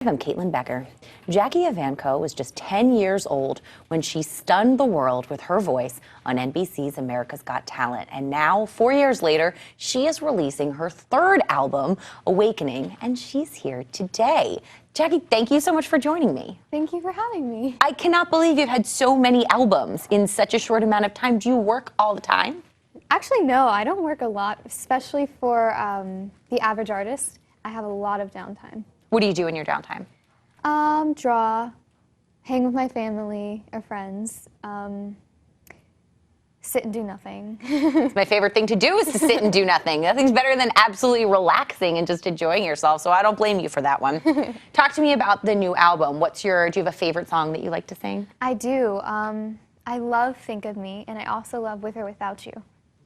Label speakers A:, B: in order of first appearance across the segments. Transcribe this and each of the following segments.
A: I'm Caitlin Becker. Jackie Evancho was just 10 years old when she stunned the world with her voice on NBC's America's Got Talent. And now, 4 years later, she is releasing her third album, Awakening, and she's here today. Jackie, thank you so much for joining me.
B: Thank you for having me.
A: I cannot believe you've had so many albums in such a short amount of time. Do you work all the time?
B: Actually, no, I don't work a lot, especially for the average artist. I have a lot of downtime.
A: What do you do in your downtime?
B: Draw, hang with my family or friends, sit and do nothing.
A: It's my favorite thing to do is to sit and do nothing. Nothing's better than absolutely relaxing and just enjoying yourself, so I don't blame you for that one. Talk to me about the new album. Do you have a favorite song that you like to sing?
B: I do. I love Think of Me, and I also love With or Without You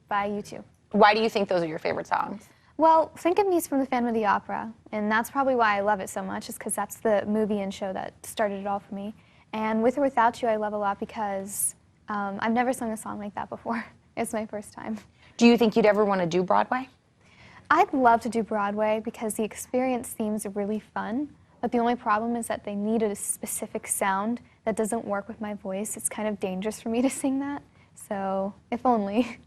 B: by U2.
A: Why do you think those are your favorite songs?
B: Well, Think of Me is from the Phantom of the Opera, and that's probably why I love it so much, is because that's the movie and show that started it all for me. And With or Without You I love a lot because I've never sung a song like that before. It's my first time.
A: Do you think you'd ever want to do Broadway?
B: I'd love to do Broadway because the experience seems really fun, but the only problem is that they needed a specific sound that doesn't work with my voice. It's kind of dangerous for me to sing that, so if only.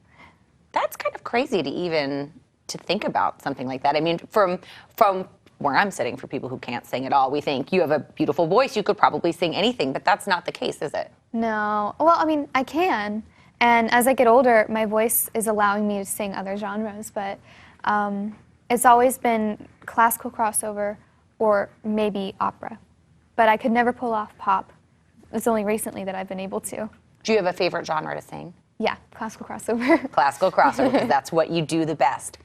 A: That's kind of crazy to think about something like that. I mean, from where I'm sitting, for people who can't sing at all, we think you have a beautiful voice, you could probably sing anything, but that's not the case, is it?
B: No. Well, I mean, I can, and as I get older, my voice is allowing me to sing other genres, but it's always been classical crossover or maybe opera, but I could never pull off pop. It's only recently that I've been able to.
A: Do you have a favorite genre to sing?
B: Yeah, classical crossover.
A: Classical crossover, because that's what you do the best.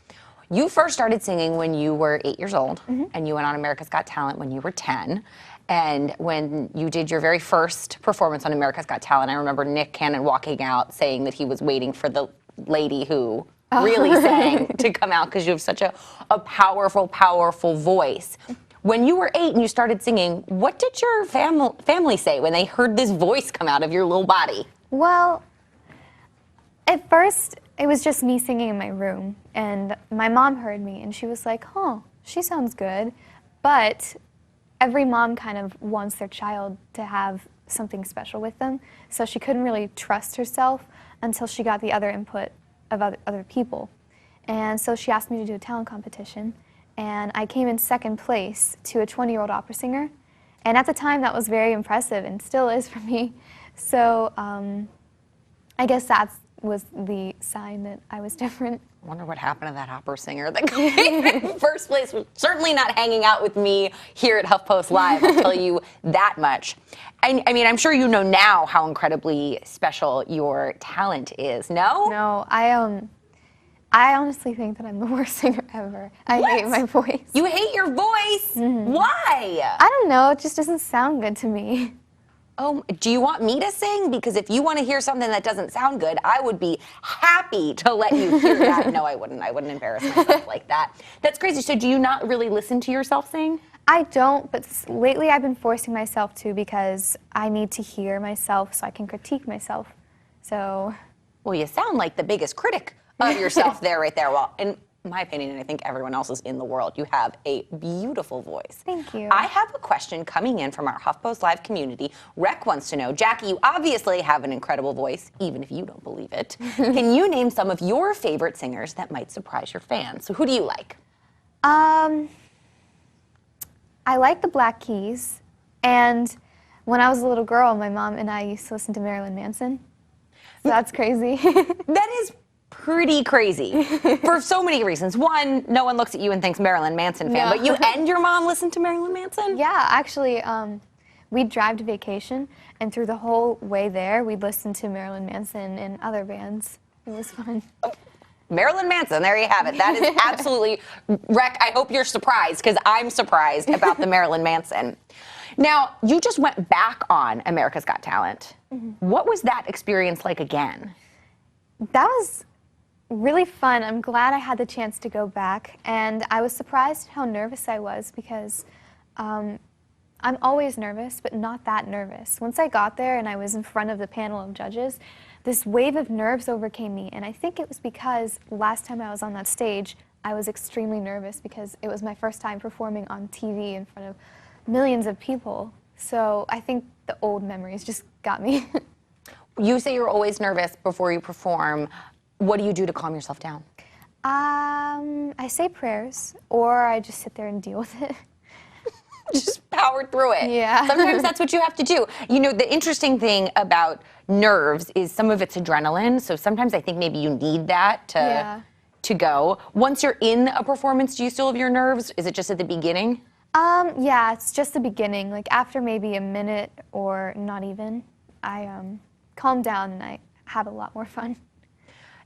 A: You first started singing when you were 8 years old, and you went on America's Got Talent when you were 10. And when you did your very first performance on America's Got Talent, I remember Nick Cannon walking out saying that he was waiting for the lady who really sang to come out because you have such a powerful, powerful voice. When you were 8 and you started singing, what did your family say when they heard this voice come out of your little body?
B: Well, at first, it was just me singing in my room, and my mom heard me, and she was like, "Huh, she sounds good." But every mom kind of wants their child to have something special with them, so she couldn't really trust herself until she got the other input of other people. And so she asked me to do a talent competition, and I came in second place to a 20-year-old opera singer, and at the time that was very impressive, and still is for me. So I guess that was the sign that I was different.
A: I wonder what happened to that opera singer that came in first place. Certainly not hanging out with me here at HuffPost Live, I'll tell you that much. I mean, I'm sure you know now how incredibly special your talent is, no?
B: No, I honestly think that I'm the worst singer ever. I hate my voice.
A: You hate your voice? Why?
B: I don't know, it just doesn't sound good to me.
A: Oh, do you want me to sing? Because if you want to hear something that doesn't sound good, I would be happy to let you hear that. No, I wouldn't. I wouldn't embarrass myself like that. That's crazy. So do you not really listen to yourself sing?
B: I don't, but lately I've been forcing myself to because I need to hear myself so I can critique myself. So.
A: Well, you sound like the biggest critic of yourself right there. Well, in my opinion, and I think everyone else's in the world, you have a beautiful voice.
B: Thank you.
A: I have a question coming in from our HuffPost Live community. Rec wants to know, Jackie, you obviously have an incredible voice, even if you don't believe it. Can you name some of your favorite singers that might surprise your fans? So who do you like?
B: I like the Black Keys, and when I was a little girl, my mom and I used to listen to Marilyn Manson. So that's crazy.
A: That is pretty crazy for so many reasons. One, no one looks at you and thinks Marilyn Manson fan, but you and your mom listen to Marilyn Manson?
B: Yeah, actually, we'd drive to vacation, and through the whole way there, we'd listen to Marilyn Manson and other bands. It was fun.
A: Marilyn Manson, there you have it. That is absolutely, Rec, I hope you're surprised, because I'm surprised about the Marilyn Manson. Now, you just went back on America's Got Talent. What was that experience like again?
B: That was really fun. I'm glad I had the chance to go back, and I was surprised how nervous I was because I'm always nervous, but not that nervous. Once I got there and I was in front of the panel of judges, this wave of nerves overcame me, and I think it was because last time I was on that stage, I was extremely nervous because it was my first time performing on TV in front of millions of people. So I think the old memories just got me.
A: You say you're always nervous before you perform. What do you do to calm yourself down?
B: I say prayers, or I just sit there and deal with it.
A: Just power through it.
B: Yeah.
A: Sometimes that's what you have to do. You know, the interesting thing about nerves is some of it's adrenaline. So sometimes I think maybe you need that to go. Once you're in a performance, do you still have your nerves? Is it just at the beginning?
B: Yeah, it's just the beginning. Like after maybe a minute or not even, I calm down and I have a lot more fun.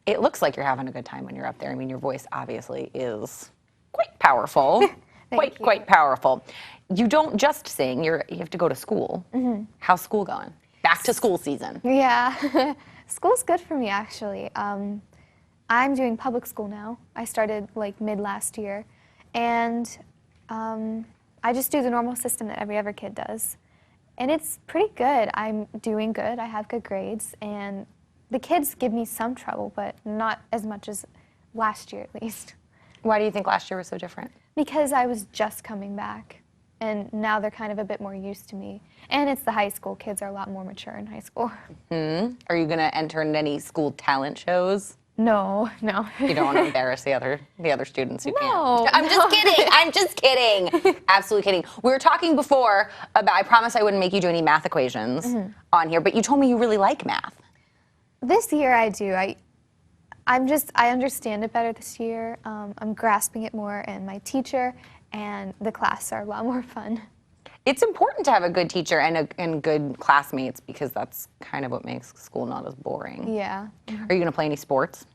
A: It looks like you're having a good time when you're up there. I mean, your voice obviously is quite powerful. Quite powerful. You don't just sing, you have to go to school. How's school going? Back to school season.
B: Yeah, school's good for me actually. I'm doing public school now. I started like mid last year, and I just do the normal system that every other kid does. And it's pretty good. I'm doing good, I have good grades, and the kids give me some trouble, but not as much as last year at least.
A: Why do you think last year was so different?
B: Because I was just coming back, and now they're kind of a bit more used to me. And it's the high school. Kids are a lot more mature in high school.
A: Are you going to enter in any school talent shows?
B: No.
A: You don't want to embarrass the other students who
B: No,
A: can't. I'm just kidding. I'm just kidding. Absolutely kidding. We were talking before about, I promised I wouldn't make you do any math equations on here, but you told me you really like math.
B: This year I do. I understand it better this year. I'm grasping it more, and my teacher and the class are a lot more fun.
A: It's important to have a good teacher and good classmates because that's kind of what makes school not as boring.
B: Yeah.
A: Are you going to play any sports?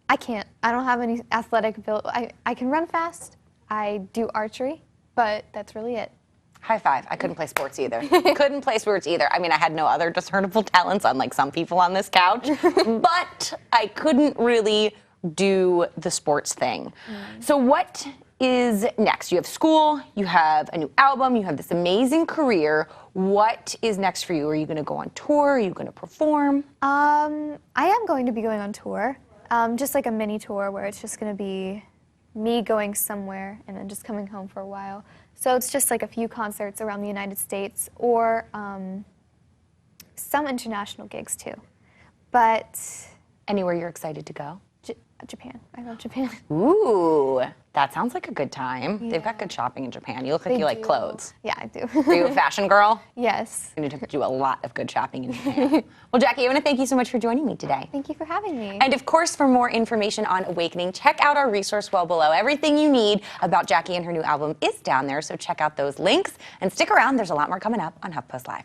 B: I can't. I don't have any athletic ability. I can run fast. I do archery, but that's really it.
A: High five. I couldn't play sports either. Couldn't play sports either. I mean, I had no other discernible talents, unlike some people on this couch, but I couldn't really do the sports thing. So what is next? You have school, you have a new album, you have this amazing career. What is next for you? Are you going to go on tour? Are you going to perform?
B: I am going to be going on tour, just like a mini tour where it's just going to be me going somewhere and then just coming home for a while. So it's just like a few concerts around the United States or some international gigs too. But
A: anywhere you're excited to go?
B: Japan. I love Japan.
A: Ooh, that sounds like a good time.
B: Yeah.
A: They've got good shopping in Japan. You look like you like clothes.
B: Yeah, I do.
A: Are you a fashion girl?
B: Yes.
A: You need to do a lot of good shopping in Japan. Well, Jackie, I want to thank you so much for joining me today.
B: Thank you for having me.
A: And of course, for more information on Awakening, check out our resource well below. Everything you need about Jackie and her new album is down there, so check out those links. And stick around, there's a lot more coming up on HuffPost Live.